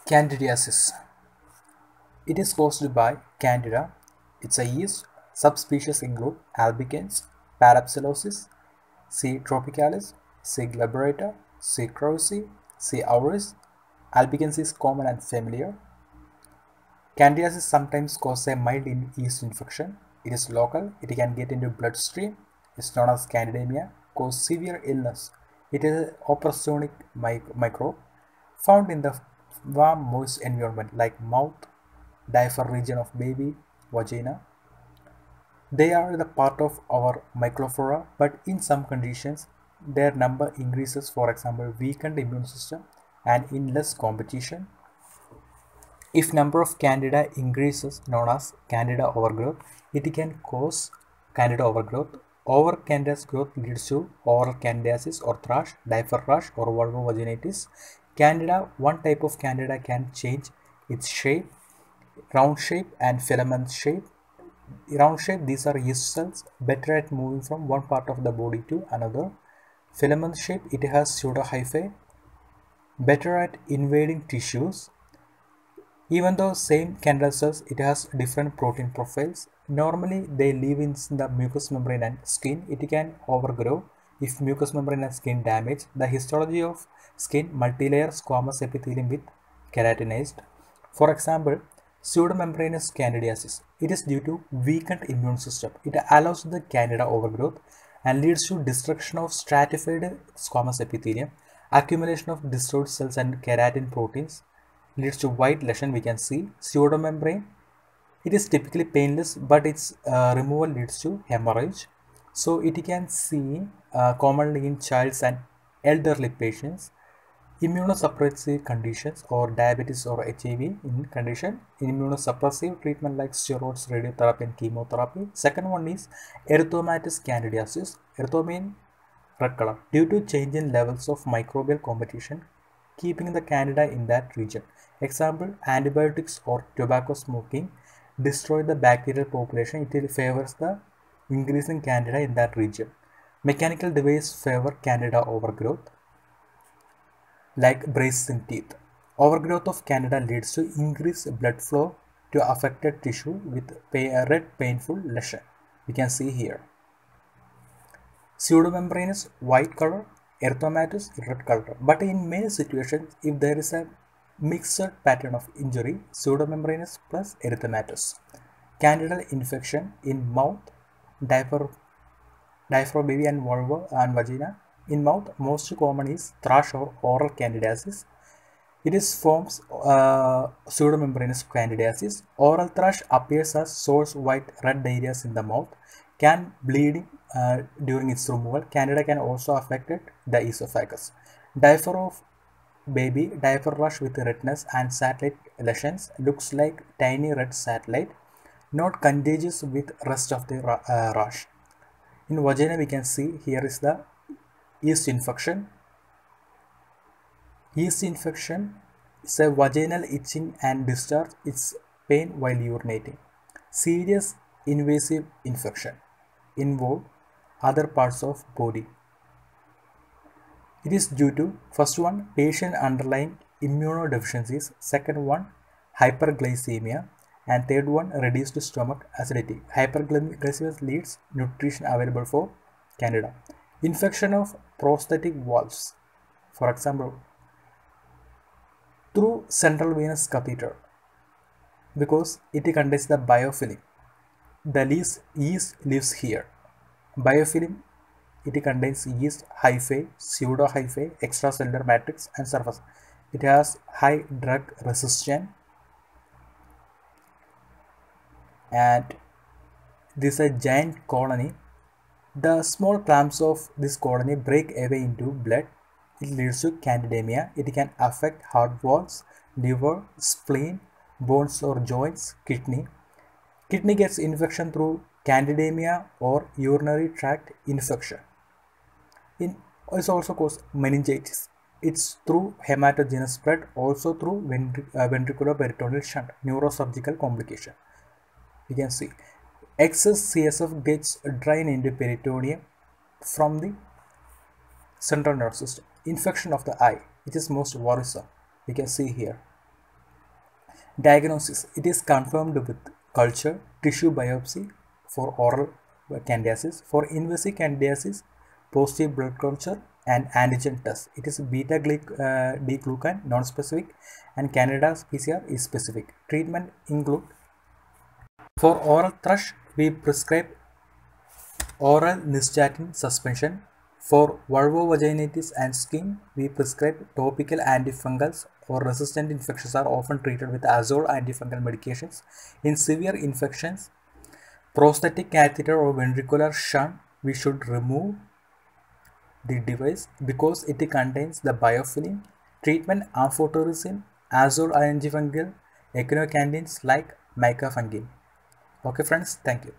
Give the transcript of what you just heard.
Candidiasis. It is caused by Candida. It's a yeast. Subspecies include albicans, parapsilosis, C. tropicalis, C. glabrata, C. crowsii, C. auris. Albicans is common and familiar. Candidiasis sometimes causes a mild yeast infection. It is local. It can get into bloodstream. It's known as candidemia. Cause severe illness. It is an opportunic microbe found in the warm, moist environment like mouth, diaphragm region of baby, vagina. They are the part of our microflora, but in some conditions, their number increases, for example, weakened immune system and in less competition. If number of candida increases, known as candida overgrowth, it can cause candida overgrowth. Over candida's growth leads to oral candidiasis or thrush, diaper rash or vulvovaginitis. Candida, one type of candida can change its shape, round shape and filament shape. Round shape, these are yeast cells, better at moving from one part of the body to another. Filament shape, it has pseudohyphae, better at invading tissues. Even though same candida cells, it has different protein profiles. Normally, they live in the mucous membrane and skin. It can overgrow if mucous membrane and skin damage. The histology of skin, multilayer squamous epithelium with keratinized. For example, pseudomembranous candidiasis. It is due to weakened immune system. It allows the candida overgrowth and leads to destruction of stratified squamous epithelium, accumulation of destroyed cells and keratin proteins, leads to white lesion. We can see pseudomembrane. It is typically painless, but its removal leads to hemorrhage. So it can see commonly in childs and elderly patients. Immunosuppressive conditions or diabetes or HIV in condition, immunosuppressive treatment like steroids, radiotherapy and chemotherapy. Second one is erythematous candidiasis. Erythema, red color, due to change in levels of microbial competition keeping the candida in that region. Example, antibiotics or tobacco smoking destroy the bacterial population. It favors the increasing candida in that region. Mechanical device favor candida overgrowth like braces in teeth. Overgrowth of candida leads to increased blood flow to affected tissue with red painful lesion. We can see here. Pseudomembranous white color, erythematous red color. But in many situations, if there is a mixed pattern of injury, pseudomembranous plus erythematous. Candidal infection in mouth, diaphragm baby and vulva and vagina. In mouth, most common is thrush or oral candidiasis. It is forms pseudomembranous candidiasis. Oral thrush appears as source white red areas in the mouth, can bleeding during its removal. Candida can also affect the esophagus. Diaphragm of baby, diaper rash with redness and satellite lesions, looks like tiny red satellite, not contagious with rest of the rash. In vagina, we can see here is the yeast infection. Yeast infection is a vaginal itching and discharge. It's pain while urinating. Serious invasive infection involve other parts of body. It is due to first one, patient underlying immunodeficiencies, second one, hyperglycemia, and third one, reduced stomach acidity. Hyperglycemia leads nutrition available for candida. Infection of prosthetic valves, for example, through central venous catheter, because it contains the biofilm. The yeast lives here. Biofilm, it contains yeast hyphae, pseudohyphae, extracellular matrix and surface. It has high drug resistance and this is a giant colony. The small clamps of this colony break away into blood. It leads to candidemia. It can affect heart valves, liver, spleen, bones or joints, kidney. Kidney gets infection through candidemia or urinary tract infection. It's also causes meningitis. It's through hematogenous spread, also through ventricular peritoneal shunt, neurosurgical complication. You can see excess CSF gets drained into peritoneum from the central nervous system. Infection of the eye, which is most worrisome. You can see here. Diagnosis. It is confirmed with culture, tissue biopsy for oral candidiasis. For invasive candidiasis, positive blood culture and antigen test. It is beta-D-glucan non-specific and Canada's PCR is specific. Treatment include for oral thrush, we prescribe oral nystatin suspension. For vulvovaginitis and skin, we prescribe topical antifungals or resistant infections are often treated with azole antifungal medications. In severe infections, prosthetic catheter or ventricular shunt, we should remove the device because it contains the biofilm. Treatment amphotericin, azole antifungal, echinocandins like micafungin. Okay friends, thank you.